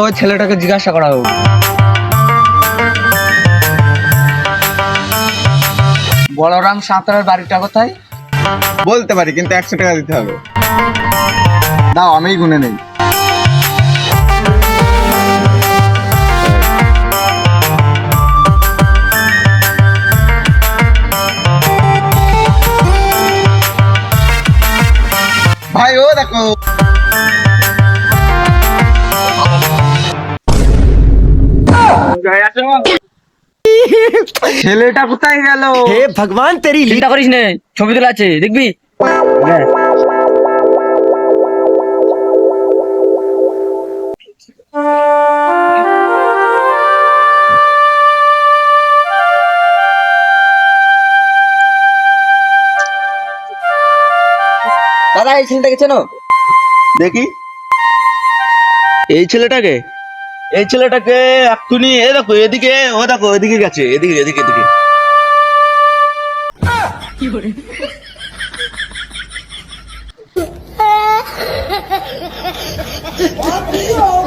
ওই ছেলেটাকে জিজ্ঞাসা করা হোক। বলরাম সাঁতরার বাড়িটা কোথায়? বলতে পারি, কিন্তু 100 টাকা দিতে হবে। দাও, আমিই গুনে নেই। ভাই ও দেখো, ছেলেটা কোথায় গেল? हे भगवान तेरी চিন্তা করিস নে, ছবি তোলা আছে দেখবি। হ্যাঁ। দাদা এই ছেলেটাকে চেনো? দেখি এই ছেলেটাকে এই ছেলেটাকে এক্ষুনি, এ দেখো এদিকে, ও দেখো এদিকে গেছে, এদিকে এদিকে এদিকে। Oh